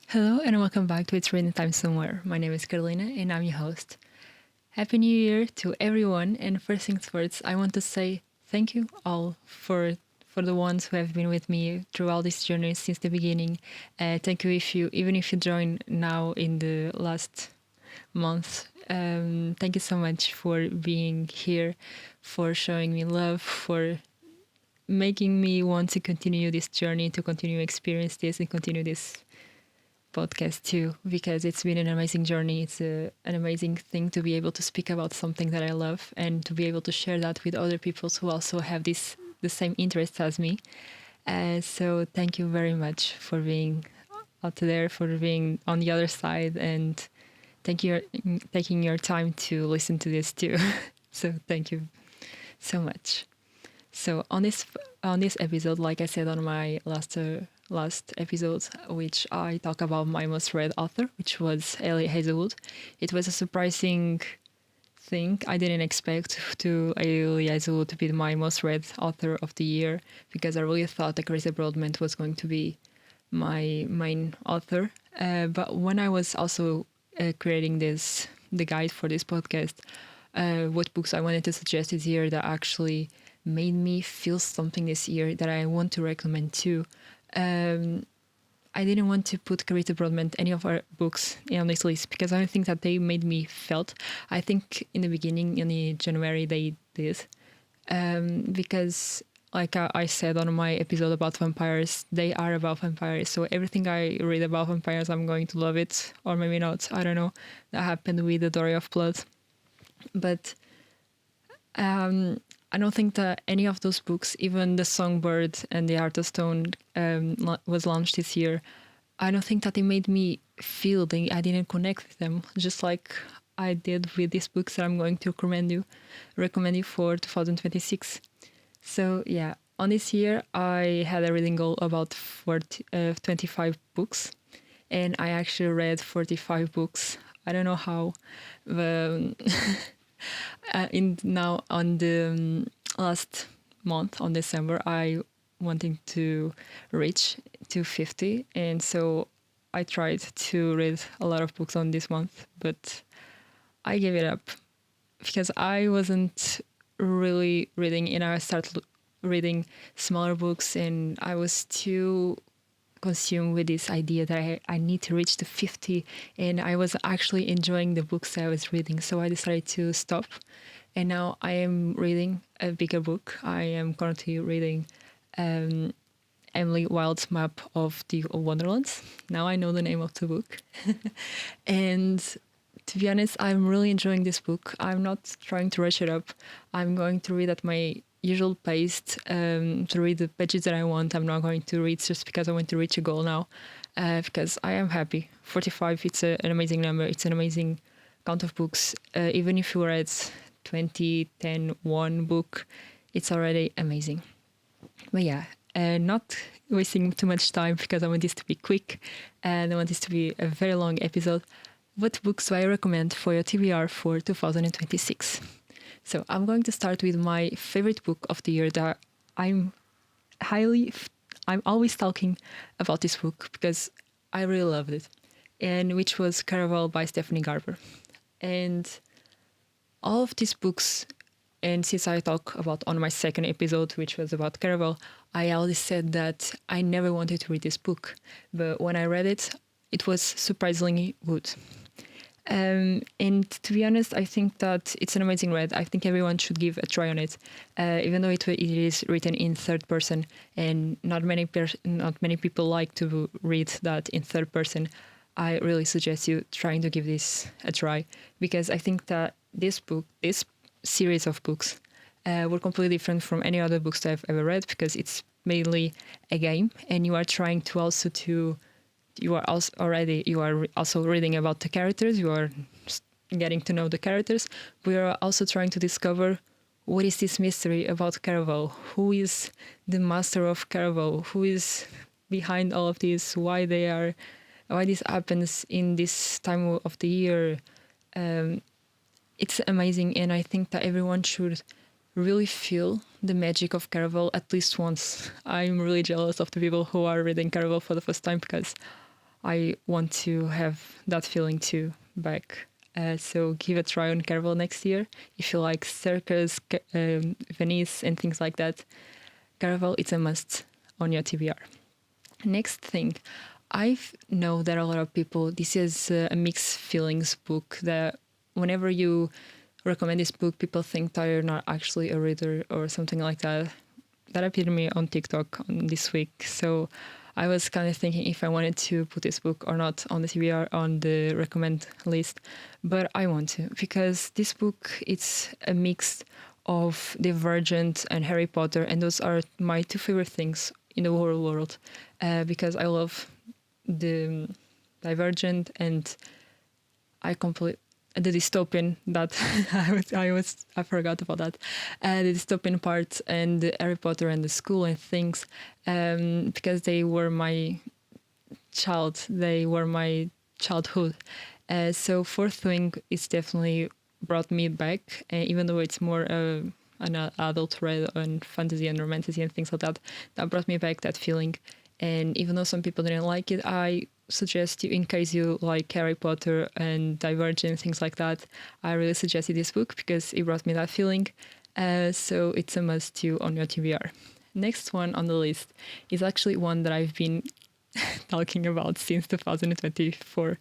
Hello and welcome back to It's Reading Time Somewhere. My name is Carolina and I'm your host. Happy New Year to everyone, and first things first, I want to say thank you all for the ones who have been with me throughout this journey since the beginning. Thank you even if you joined now in the last month. Thank you so much for being here, for showing me love, for making me want to continue this journey, to continue experience this and continue this podcast too, because it's been an amazing journey. It's an amazing thing to be able to speak about something that I love and to be able to share that with other people who also have the same interests as me. So thank you very much for being out there, for being on the other side, and thank you taking your time to listen to this too. So thank you so much. So on this episode, like I said on my last episode, which I talk about my most read author, which was Ellie Hazelwood. It was a surprising thing. I didn't expect Ellie Hazelwood to be my most read author of the year, because I really thought that Carissa Broadbent was going to be my main author. But when I was also creating the guide for this podcast, what books I wanted to suggest this year that actually made me feel something this year that I want to recommend too. I didn't want to put Carissa Broadbent, any of her books, on this list, because I don't think that they made me felt. I think in the beginning, in the January, they did. Because like I said on my episode about vampires, they are about vampires. So everything I read about vampires, I'm going to love it, or maybe not. I don't know. That happened with The Story of Blood. But I don't think that any of those books, even The Songbird and The Heart of Stone, was launched this year. I don't think that they made me feel I didn't connect with them, just like I did with these books that I'm going to recommend you for 2026. So yeah, on this year, I had a reading goal about 25 books, and I actually read 45 books. I don't know how, but now on the last month, on December, I wanting to reach to 50, and so I tried to read a lot of books on this month, but I gave it up because I wasn't really reading, and I started reading smaller books, and I was too consumed with this idea that I need to reach the 50, and I was actually enjoying the books I was reading, so I decided to stop. And now I am reading a bigger book. I am currently reading Emily Wilde's Map of the Wonderlands. Now I know the name of the book. And to be honest, I'm really enjoying this book. I'm not trying to rush it up. I'm going to read at my usual pace, to read the pages that I want. I'm not going to read just because I want to reach a goal now, because I am happy. 45, it's an amazing number. It's an amazing count of books. Even if you read 20, 10, 1 book, it's already amazing. But yeah, not wasting too much time, because I want this to be quick and I want this to be a very long episode. What books do I recommend for your TBR for 2026? So I'm going to start with my favorite book of the year that I'm always talking about this book because I really loved it, and which was Caraval by Stephanie Garber. And all of these books, and since I talk about on my second episode, which was about Caraval, I always said that I never wanted to read this book. But when I read it, it was surprisingly good. And to be honest, I think that it's an amazing read. I think everyone should give a try on it, even though it is written in third person, and not many people like to read that in third person. I really suggest you trying to give this a try, because I think that this series of books were completely different from any other books that I've ever read, because it's mainly a game, and you are trying to you are also reading about the characters. You are getting to know the characters. We are also trying to discover what is this mystery about Caraval. Who is the master of Caraval? Who is behind all of this? Why this happens in this time of the year? It's amazing, and I think that everyone should really feel the magic of Caraval at least once. I'm really jealous of the people who are reading Caraval for the first time because I want to have that feeling too back. So give a try on Caraval next year if you like circus, Venice, and things like that. Caraval, it's a must on your TBR. Next thing, I know that a lot of people, this is a mixed feelings book that whenever you recommend this book, people think that you're not actually a reader or something like that. That appeared to me on TikTok on this week. So I was kind of thinking if I wanted to put this book or not on the TBR on the recommend list, but I want to because this book it's a mix of Divergent and Harry Potter, and those are my two favorite things in the whole world because I love the Divergent and the dystopian that I forgot about that the dystopian part and the Harry Potter and the school and things because they were my childhood. So Fourth Wing is definitely brought me back, even though it's more an adult read on fantasy and romantasy and things like that. That brought me back that feeling. And even though some people didn't like it, I suggest you, in case you like Harry Potter and Divergent, things like that, I really suggest you this book because it brought me that feeling. So it's a must to on your TBR. Next one on the list is actually one that I've been talking about since 2024,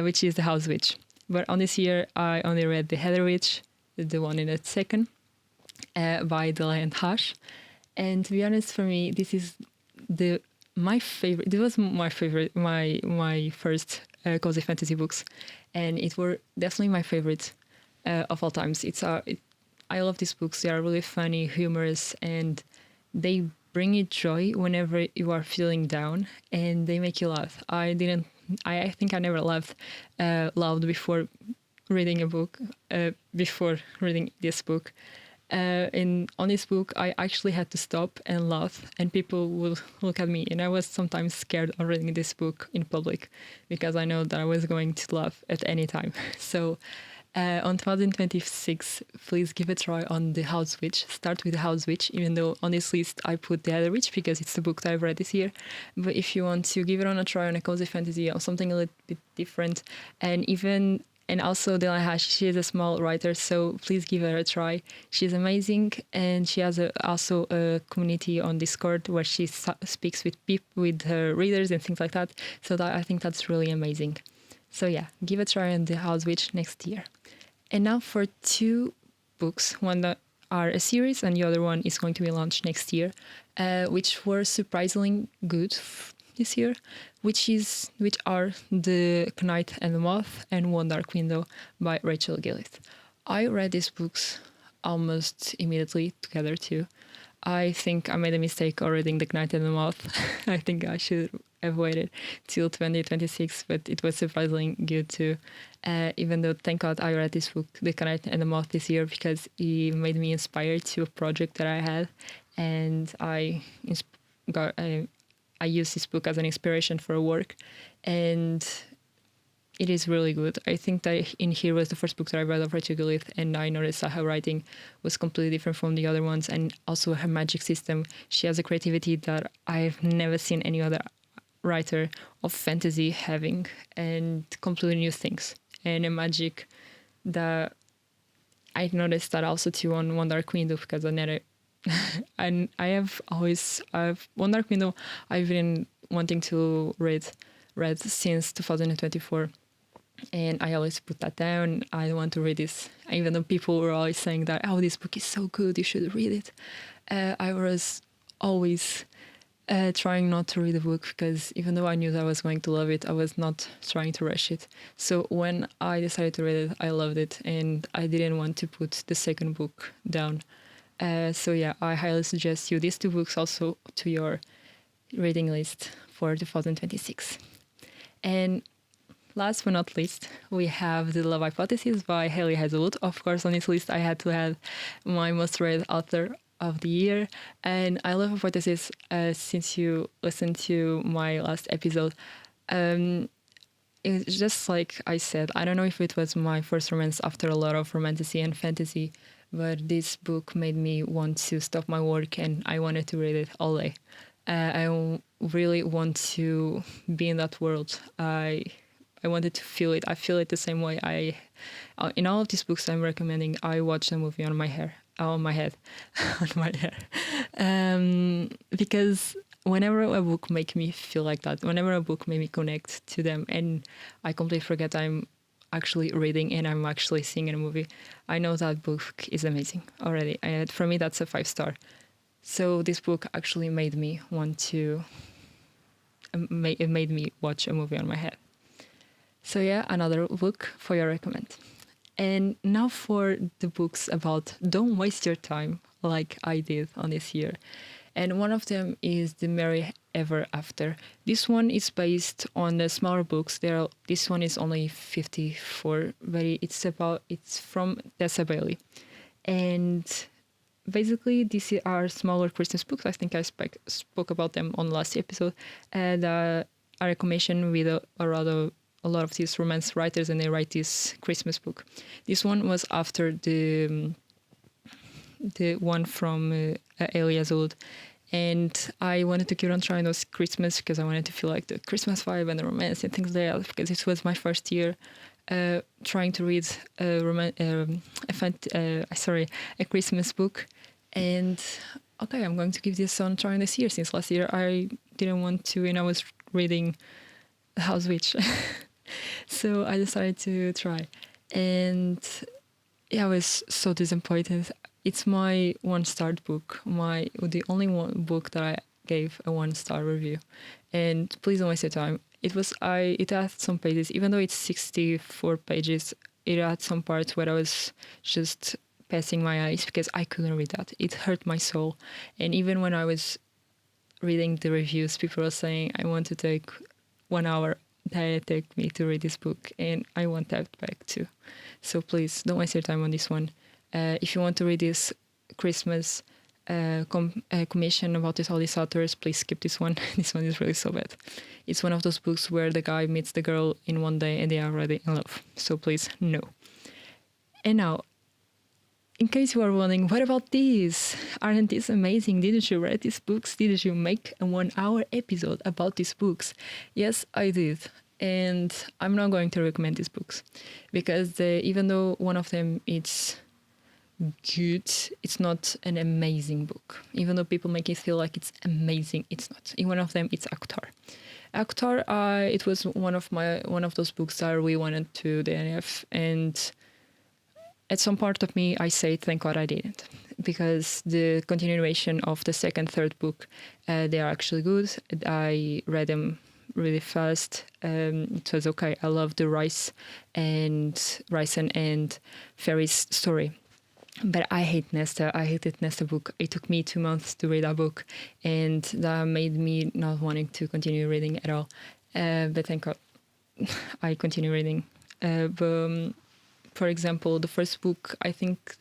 which is The House Witch. But on this year, I only read The Heather Witch, the one in the second, by Delia Hash. And to be honest, for me, this is my favorite. This was my favorite, my first cozy fantasy books, and it were definitely my favorite of all times. I love these books. They are really funny, humorous, and they bring you joy whenever you are feeling down, and they make you laugh. I think I never laughed loud before reading a book. Before reading this book. On this book, I actually had to stop and laugh, and people would look at me. And I was sometimes scared of reading this book in public because I know that I was going to laugh at any time. So on 2026, please give a try on The House Witch. Start with The House Witch, even though on this list I put The Other Witch because it's the book that I've read this year. But if you want to give it on a try on a cozy fantasy or something a little bit different, and also Delia Hash, she is a small writer, so please give her a try. She's amazing, and she has also a community on Discord where she speaks with her readers and things like that. So I think that's really amazing. So yeah, give a try on The House Witch next year. And now for two books, one that are a series and the other one is going to be launched next year, which were surprisingly good this year, which are The Knight and the Moth and One Dark Window by Rachel Gillett. I read these books almost immediately together too. I think I made a mistake of reading The Knight and the Moth. I think I should have waited till 2026, but it was surprisingly good too. Even though, thank God, I read this book, The Knight and the Moth, this year because it made me inspired to a project that I had, and I used this book as an inspiration for a work, and it is really good. I think that In Here was the first book that I read of Rachel Gillett, and I noticed that her writing was completely different from the other ones, and also her magic system. She has a creativity that I've never seen any other writer of fantasy having, and completely new things, and a magic that I noticed that also too on One Dark Window because I never. And I've One Dark Window I've been wanting to read since 2024, and I always put that down. I don't want to read this, even though people were always saying that, oh, this book is so good, you should read it. I was always trying not to read the book because even though I knew that I was going to love it, I was not trying to rush it. So when I decided to read it, I loved it, and I didn't want to put the second book down. So yeah, I highly suggest you these two books also to your reading list for 2026. And last but not least, we have The Love Hypothesis by Haley Hazelwood. Of course, on this list, I had to have my most read author of the year. And I love Hypothesis since you listened to my last episode. It's just like I said, I don't know if it was my first romance after a lot of romantasy and fantasy but this book made me want to stop my work and I wanted to read it all day. Really want to be in that world. I wanted to feel it. I feel it the same way. In all of these books I'm recommending, I watch the movie on my head, on my hair, because whenever a book make me feel like that, whenever a book made me connect to them, and I completely forget I'm actually reading and I'm actually seeing a movie, I know that book is amazing already. And for me, that's a 5-star. So this book actually made me want to. It made me watch a movie on my head. So yeah, another book for your recommend. And now for the books about don't waste your time like I did on this year. And one of them is The Merry Ever After. This one is based on the smaller books. This one is only 54, but it's from Tessa Bailey. And basically these are smaller Christmas books. I think I spoke about them on last episode. And are a commission with a lot of these romance writers, and they write this Christmas book. This one was after the one from Elia Zuld, and I wanted to keep on trying those Christmas because I wanted to feel like the Christmas vibe and the romance and things like that, because it was my first year trying to read a Christmas book. And okay, I'm going to give this on trying this year, since last year I didn't want to and I was reading House Witch. So I decided to try, and yeah, I was so disappointed. It's my 1-star book, the only one book that I gave a 1-star review. And please don't waste your time. It had some pages, even though it's 64 pages, it had some parts where I was just passing my eyes because I couldn't read that. It hurt my soul. And even when I was reading the reviews, people were saying, I want to take 1 hour that it took me to read this book, and I want that back too. So please don't waste your time on this one. If you want to read this Christmas commission about all these authors, please skip this one. This one is really so bad. It's one of those books where the guy meets the girl in one day and they are already in love. So please, no. And now, in case you are wondering, what about these? Aren't these amazing? Didn't you read these books? Did you make a 1-hour episode about these books? Yes, I did. And I'm not going to recommend these books because even though one of them is good, it's not an amazing book. Even though people make it feel like it's amazing, it's not. In one of them, it's Akhtar. Akhtar, it was one of those books that I really wanted to DNF, and at some part of me, I say, thank God I didn't, because the continuation of the second, third book, they are actually good. I read them really fast. It was okay. I love the Ryson and Ferry's story. But I hate Nesta. I hated Nesta book. It took me 2 months to read that book, and that made me not wanting to continue reading at all. But thank God I continue reading. For example, the first book, I think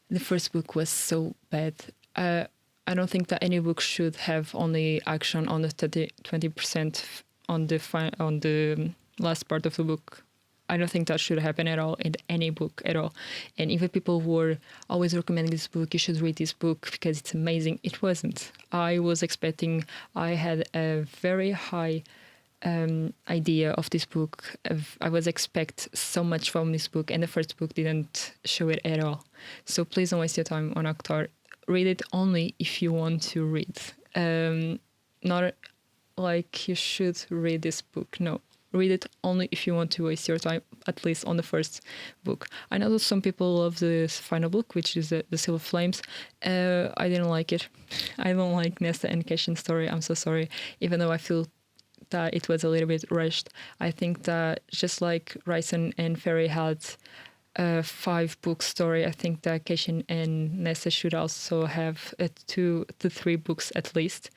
the first book was so bad. I don't think that any book should have only action on the 20% on the last part of the book. I don't think that should happen at all in any book at all. And even people were always recommending this book, you should read this book because it's amazing. It wasn't. I had a very high idea of this book. I was expect so much from this book, and the first book didn't show it at all. So please don't waste your time on Akhtar. Read it only if you want to read. Not like you should read this book. No, read it only if you want to waste your time, at least on the first book. I know that some people love the final book, which is the Silver Flames. I didn't like it. I don't like Nesta and Keshin's story. I'm so sorry. Even though I feel that it was a little bit rushed. I think that just like Ryson and Ferry had a 5-book story, I think that Keshin and Nessa should also have 2 to 3 books at least.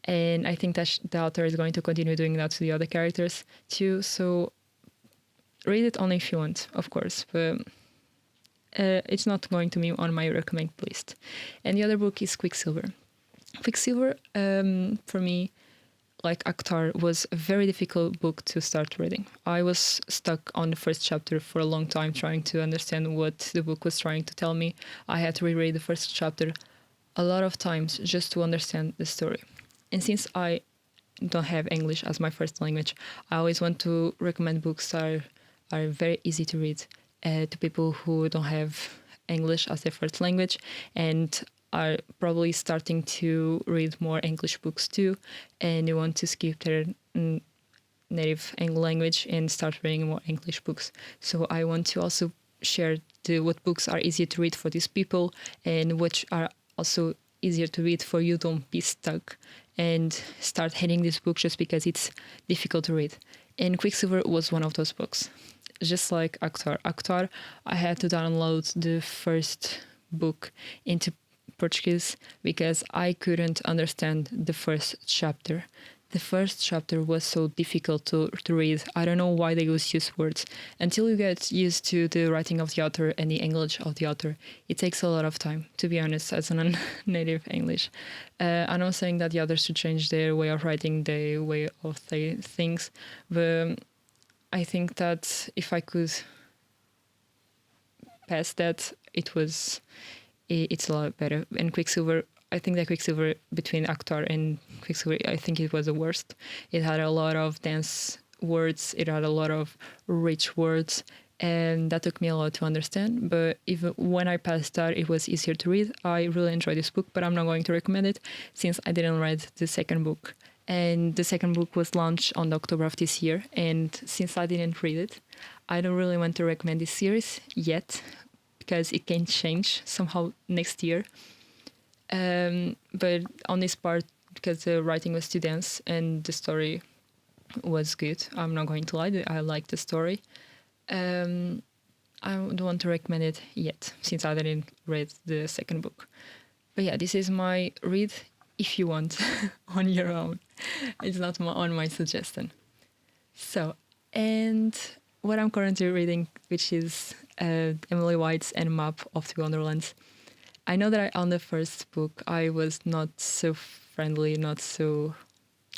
And I think that the author is going to continue doing that to the other characters too. So read it only if you want, of course. But it's not going to be on my recommend list. And the other book is Quicksilver. Quicksilver, for me, like Akhtar, was a very difficult book to start reading. I was stuck on the first chapter for a long time trying to understand what the book was trying to tell me. I had to reread the first chapter a lot of times just to understand the story. And since I don't have English as my first language, I always want to recommend books that are very easy to read to people who don't have English as their first language and are probably starting to read more English books too, and they want to skip their native language and start reading more English books. So I want to also share what books are easier to read for these people and which are also easier to read for you. Don't be stuck and start hating this book just because it's difficult to read. And Quicksilver was one of those books. Just like Akhtar. Akhtar, I had to download the first book into Portuguese because I couldn't understand the first chapter. The first chapter was so difficult to read. I don't know why they use words. Until you get used to the writing of the author and the English of the author, it takes a lot of time, to be honest, as a non-native English. I'm not saying that the others should change their way of writing, their way of things, but I think that if I could pass that, it's a lot better. And Quicksilver, I think that Quicksilver, between Akhtar and Quicksilver, I think it was the worst. It had a lot of dense words, it had a lot of rich words, and that took me a lot to understand. But even when I passed that, it was easier to read. I really enjoyed this book, but I'm not going to recommend it since I didn't read the second book. And the second book was launched on October of this year, and since I didn't read it, I don't really want to recommend this series yet, because it can change somehow next year. But on this part, because the writing was too dense and the story was good, I'm not going to lie, I like the story. I don't want to recommend it yet, since I didn't read the second book. But yeah, this is my read if you want on your own. It's not on my suggestion. So, and what I'm currently reading, which is Emily White's *A Map of the Wonderlands*. I know that on the first book I was not so friendly, not so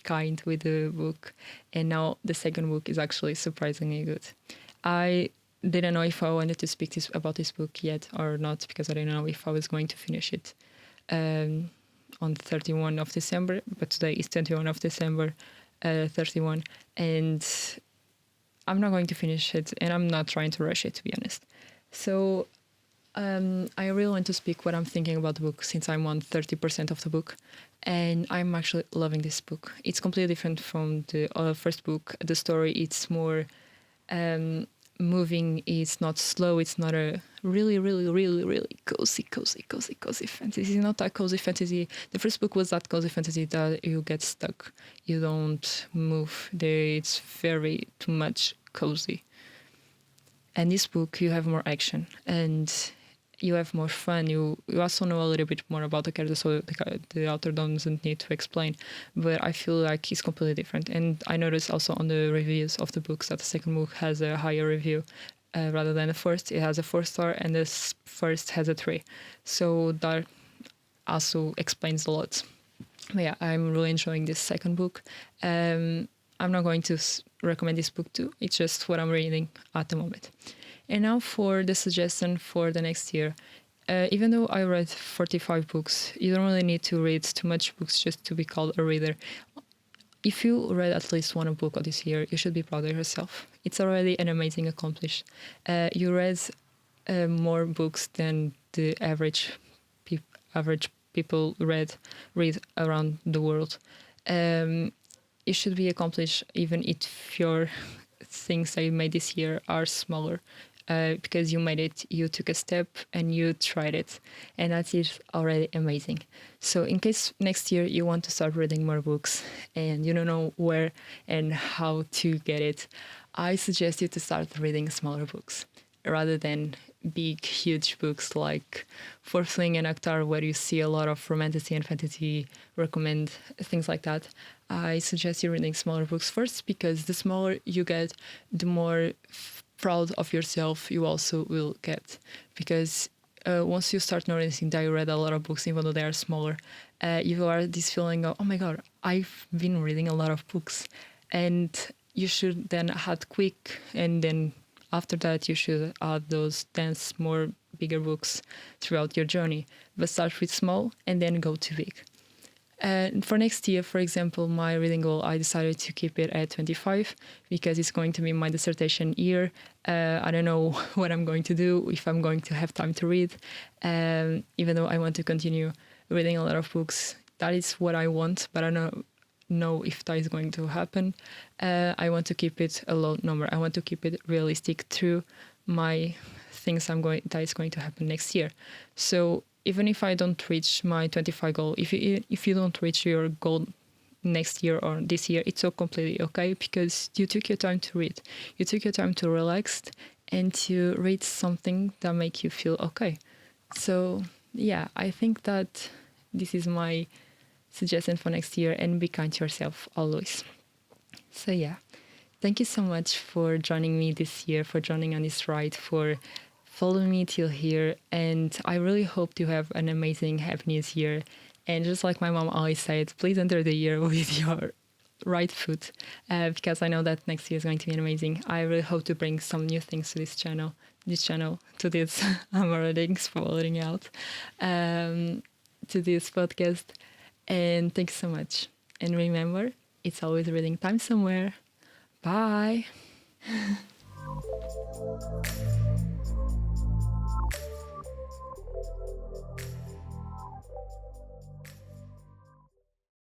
kind with the book, and now the second book is actually surprisingly good. I didn't know if I wanted to speak about this book yet or not, because I didn't know if I was going to finish it on 31 of December, but today is 21 of December, 31, and I'm not going to finish it, and I'm not trying to rush it, to be honest. So I really want to speak what I'm thinking about the book, since I'm on 30% of the book, and I'm actually loving this book. It's completely different from the first book. The story, it's more moving, it's not slow, it's not a really cozy fantasy. It's not that cozy fantasy. The first book was that cozy fantasy that you get stuck, you don't move. It's very too much cozy. And this book, you have more action and you have more fun. You also know a little bit more about the character, so the author doesn't need to explain. But I feel like it's completely different. And I noticed also on the reviews of the books that the second book has a higher review rather than the first. It has a 4-star and this first has a 3. So that also explains a lot. But yeah, I'm really enjoying this second book. I'm not going to recommend this book too. It's just what I'm reading at the moment. And now for the suggestion for the next year. Even though I read 45 books, you don't really need to read too much books just to be called a reader. If you read at least one book of this year, you should be proud of yourself. It's already an amazing accomplishment. You read more books than the average people read around the world. It should be accomplished even if your things that you made this year are smaller, because you made it, you took a step and you tried it, and that is already amazing. So in case next year you want to start reading more books and you don't know where and how to get it, I suggest you to start reading smaller books rather than big, huge books like Fourthling and Akhtar, where you see a lot of romantic and fantasy recommend, things like that. I suggest you reading smaller books first, because the smaller you get, the more proud of yourself you also will get. Because once you start noticing that you read a lot of books, even though they are smaller, you are this feeling of, oh my God, I've been reading a lot of books. And you should then add quick, and then after that you should add those dense, more bigger books throughout your journey. But start with small and then go to big. And for next year, for example, my reading goal, I decided to keep it at 25 because it's going to be my dissertation year. I don't know what I'm going to do, if I'm going to have time to read. Even though I want to continue reading a lot of books, that is what I want, but I don't know if that is going to happen. I want to keep it a low number. I want to keep it realistic through my things that is going to happen next year. So even if I don't reach my 25 goal, if you don't reach your goal next year or this year, it's so completely okay, because you took your time to read. You took your time to relax and to read something that make you feel okay. So yeah, I think that this is my suggestion for next year, and be kind to yourself always. So yeah, thank you so much for joining me this year, for joining on this ride, for following me till here. And I really hope you have an amazing Happy New Year. And just like my mom always said, please enter the year with your right foot, because I know that next year is going to be amazing. I really hope to bring some new things to this channel, to this, I'm already spoiling out, to this podcast. And thanks so much. And remember, it's always reading time somewhere. Bye.